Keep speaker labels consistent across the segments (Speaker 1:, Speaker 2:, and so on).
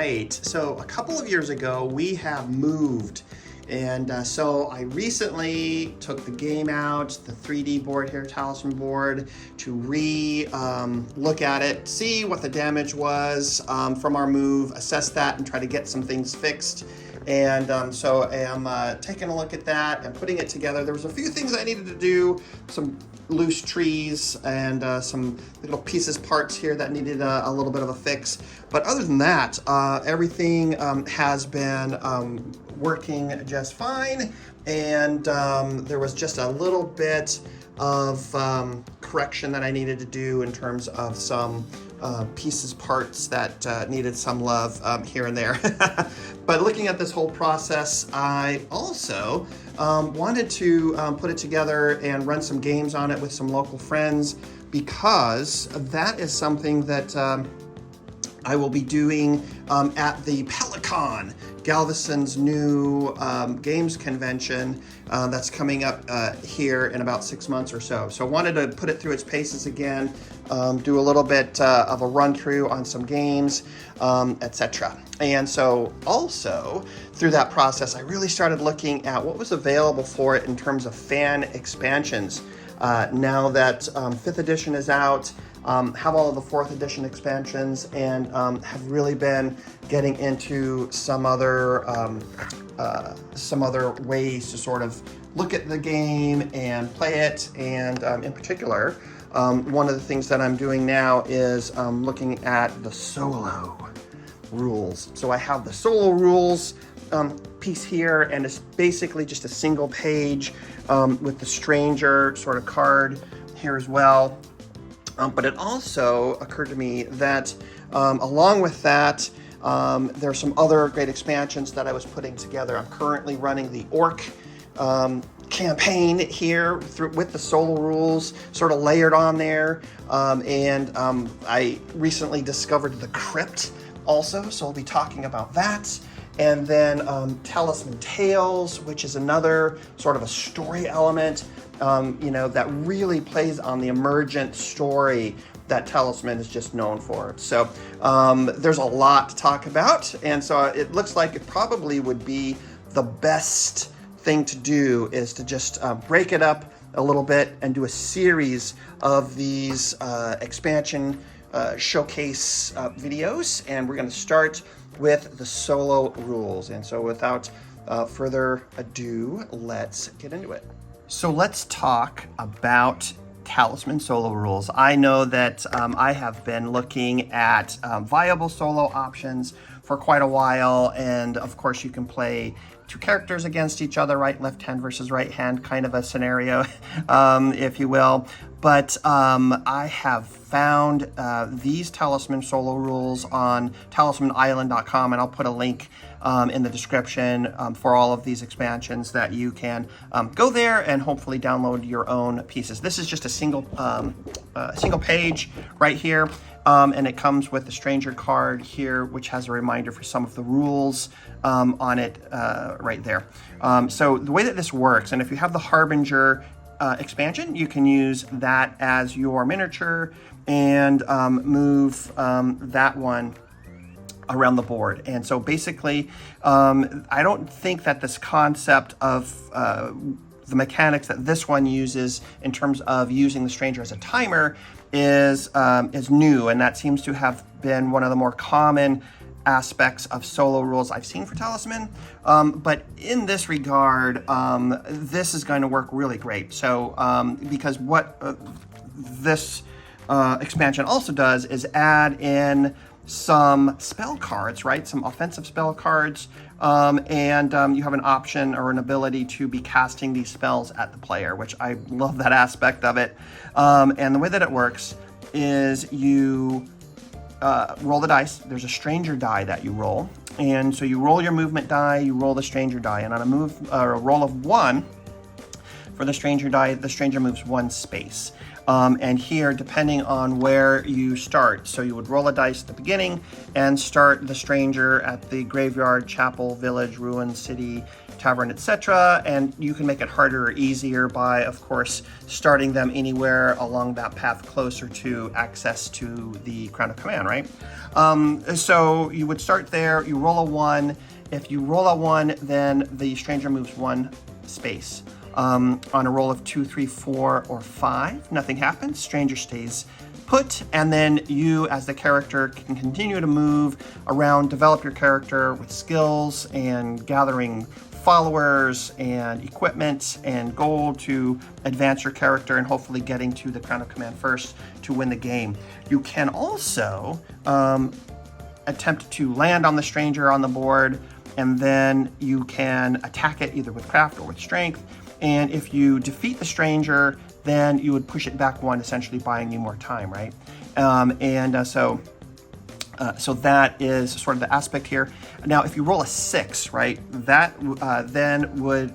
Speaker 1: right, so a couple of years ago we have moved, and so I recently took the game out, the 3D board here, Talisman board, to look at it, see what the damage was from our move, assess that, and try to get some things fixed. And so I am taking a look at that and putting it together. There was a few things I needed to do, some loose trees and some little pieces, parts here that needed a little bit of a fix. But other than that, everything has been working just fine. And there was just a little bit of correction that I needed to do in terms of some pieces, parts that needed some love here and there. But looking at this whole process, I also wanted to put it together and run some games on it with some local friends, because that is something that I will be doing at the Pelicon, Galveston's new games convention that's coming up here in about 6 months or so. So I wanted to put it through its paces again, do a little bit of a run through on some games, etc. And so also through that process, I really started looking at what was available for it in terms of fan expansions. Now that 5th edition is out, have all of the 4th edition expansions, and have really been getting into some other ways to sort of look at the game and play it. And in particular, one of the things that I'm doing now is looking at the solo rules. So I have the solo rules piece here, and it's basically just a single page with the stranger sort of card here as well. But it also occurred to me that along with that, there are some other great expansions that I was putting together. I'm currently running the Orc campaign here with the solo rules sort of layered on there. And I recently discovered the Crypt also, so I'll be talking about that. And then Talisman Tales, which is another sort of a story element, that really plays on the emergent story that Talisman is just known for. So there's a lot to talk about, and so it looks like it probably would be the best thing to do is to just break it up a little bit and do a series of these expansion showcase videos, and we're going to start with the solo rules. And so without further ado, let's get into it. So let's talk about Talisman solo rules. I know that I have been looking at viable solo options for quite a while, and of course you can play two characters against each other, right? Left hand versus right hand kind of a scenario, if you will. But I have found these Talisman solo rules on talismanisland.com, and I'll put a link in the description for all of these expansions that you can go there and hopefully download your own pieces. This is just a single page right here, and it comes with the stranger card here, which has a reminder for some of the rules on it right there. So the way that this works, and if you have the Harbinger expansion, you can use that as your miniature and move that one around the board. And so basically, I don't think that this concept of the mechanics that this one uses in terms of using the stranger as a timer is new, and that seems to have been one of the more common aspects of solo rules I've seen for Talisman. But in this regard, this is going to work really great. So because what this expansion also does is add in some spell cards, right? Some offensive spell cards, and you have an option or an ability to be casting these spells at the player, which I love that aspect of it. And the way that it works is you roll the dice. There's a stranger die that you roll, and so you roll your movement die, you roll the stranger die, and on a roll of 1 for the stranger die, the stranger moves 1 space. And here, depending on where you start, so you would roll a dice at the beginning and start the stranger at the graveyard, chapel, village, ruin, city, tavern, etc. And you can make it harder or easier by, of course, starting them anywhere along that path closer to access to the Crown of Command, right? So you would start there, you roll a 1. If you roll a 1, then the stranger moves 1 space. On a roll of 2, 3, 4, or 5, nothing happens. Stranger stays put, and then you, as the character, can continue to move around, develop your character with skills and gathering followers and equipment and gold to advance your character and hopefully getting to the Crown of Command first to win the game. You can also attempt to land on the stranger on the board, and then you can attack it either with craft or with strength. And if you defeat the stranger, then you would push it back 1, essentially buying you more time, right? So that is sort of the aspect here. Now, if you roll a 6, right, that's where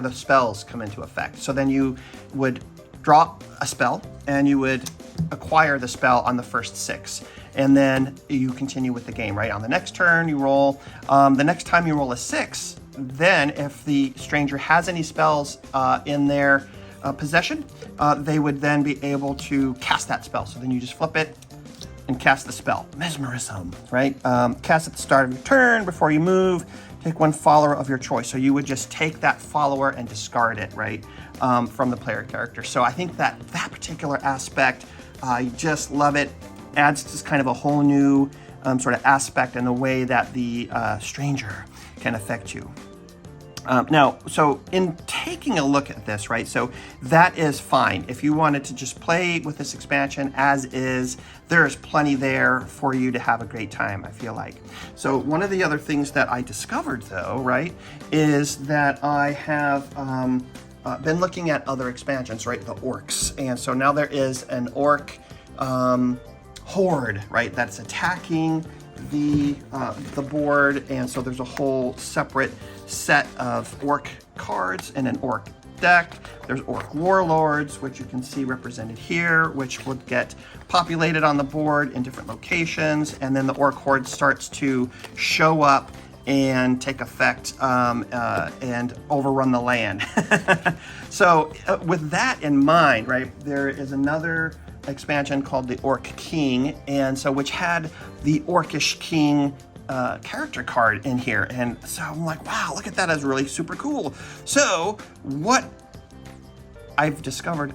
Speaker 1: the spells come into effect. So then you would draw a spell, and you would acquire the spell on the first 6. And then you continue with the game, right? On the next turn, you roll. The next time you roll a 6, then if the stranger has any spells in their possession, they would then be able to cast that spell. So then you just flip it and cast the spell. Mesmerism, right? Cast at the start of your turn before you move. Take 1 follower of your choice. So you would just take that follower and discard it, right? From the player character. So I think that particular aspect, I just love it. Adds just kind of a whole new sort of aspect in the way that the stranger can affect you. Now, so in taking a look at this, right, so that is fine. If you wanted to just play with this expansion as is, there's plenty there for you to have a great time, I feel like. So one of the other things that I discovered, though, right, is that I have been looking at other expansions, right, the orcs. And so now there is an orc horde, right, that's attacking the board, and so there's a whole separate set of orc cards in an orc deck. There's orc warlords, which you can see represented here, which would get populated on the board in different locations, and then the orc horde starts to show up and take effect and overrun the land. So with that in mind, right, there is another expansion called the Orc King, and so which had the Orcish King character card in here, and so I'm like, wow, look at that, that's really super cool. So what I've discovered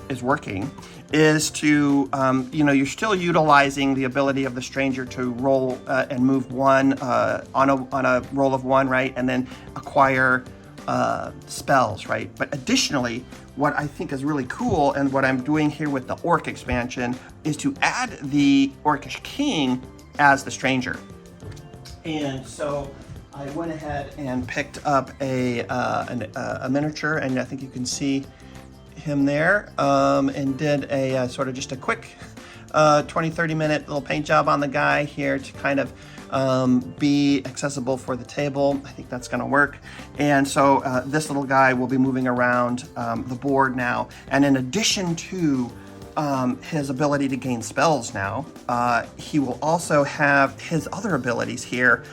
Speaker 1: is working is to you're still utilizing the ability of the stranger to roll and move 1 on a roll of 1, right, and then acquire spells, right? But additionally, what I think is really cool, and what I'm doing here with the Orc expansion, is to add the Orcish King as the stranger. And so I went ahead and picked up a miniature, and I think you can see him there, and did a sort of just a quick 20-30 minute little paint job on the guy here to kind of be accessible for the table. I think that's going to work. And so this little guy will be moving around the board now. And in addition to his ability to gain spells now, he will also have his other abilities here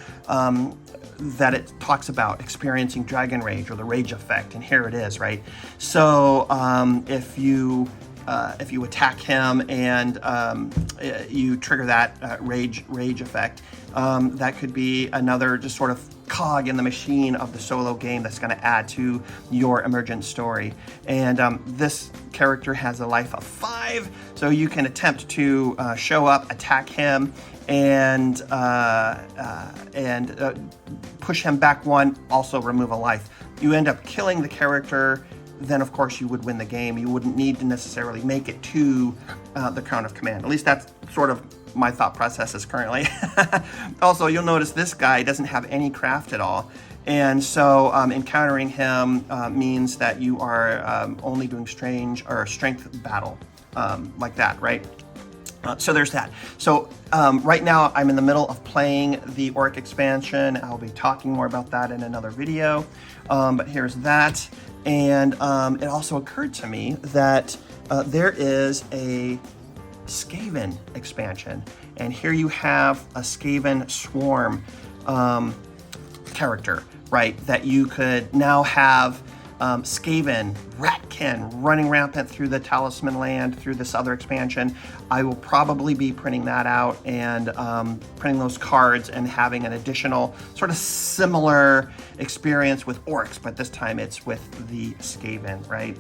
Speaker 1: that it talks about, experiencing Dragon Rage or the Rage effect. And here it is, right? So if you attack him and you trigger that rage effect, that could be another just sort of cog in the machine of the solo game that's going to add to your emergent story. And this character has a life of 5, so you can attempt to show up, attack him, and push him back 1, also remove a life. You end up killing the character, then of course you would win the game. You wouldn't need to necessarily make it to the Crown of Command. At least that's sort of my thought processes currently. Also, you'll notice this guy doesn't have any craft at all. And so encountering him means that you are only doing strength battle like that, right? So there's that. So right now I'm in the middle of playing the Orc expansion. I'll be talking more about that in another video. But here's that. And it also occurred to me that there is a Skaven expansion. And here you have a Skaven Swarm character, right? That you could now have Skaven, Ratkin running rampant through the Talisman land through this other expansion. I will probably be printing that out and printing those cards and having an additional sort of similar experience with orcs, but this time it's with the Skaven, right?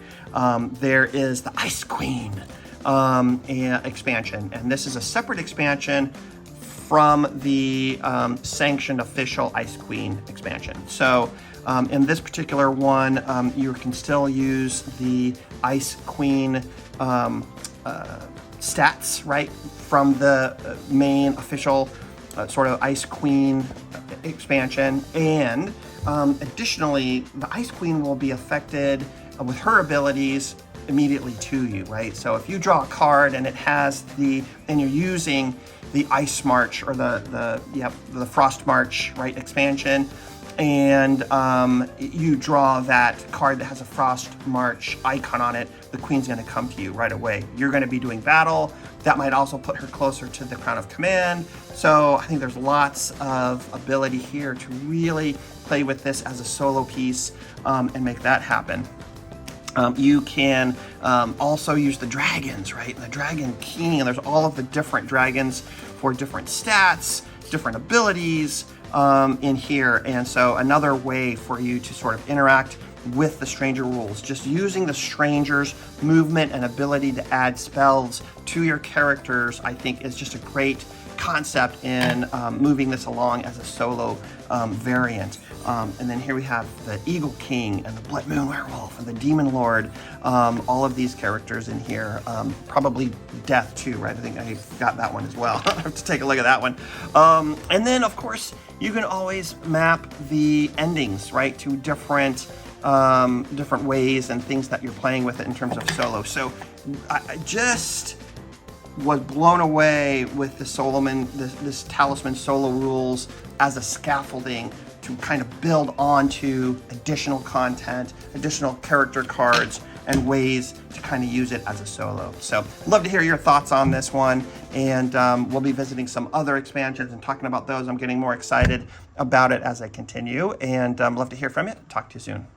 Speaker 1: There is the Ice Queen expansion, and this is a separate expansion from the sanctioned official Ice Queen expansion. So in this particular one, you can still use the Ice Queen stats, right, from the main official sort of Ice Queen expansion. And additionally, the Ice Queen will be affected with her abilities immediately to you, right? So if you draw a card and it has and you're using the Ice March or the Frost March, right, expansion, and you draw that card that has a Frost March icon on it, the Queen's gonna come to you right away. You're gonna be doing battle. That might also put her closer to the Crown of Command. So I think there's lots of ability here to really play with this as a solo piece and make that happen. You can also use the dragons, right? And the Dragon King, and there's all of the different dragons for different stats, different abilities in here. And so another way for you to sort of interact with the stranger rules, just using the stranger's movement and ability to add spells to your characters, I think is just a great concept in moving this along as a solo variant. And then here we have the Eagle King and the Blood Moon Werewolf and the Demon Lord, all of these characters in here, probably Death too, right? I think I got that one as well. I have to take a look at that one. And then of course, you can always map the endings, right, to different ways and things that you're playing with it in terms of solo. So I just was blown away with the this Talisman solo rules as a scaffolding to kind of build onto additional content, additional character cards, and ways to kind of use it as a solo. So I'd love to hear your thoughts on this one, and we'll be visiting some other expansions and talking about those. I'm getting more excited about it as I continue, and love to hear from you. Talk to you soon.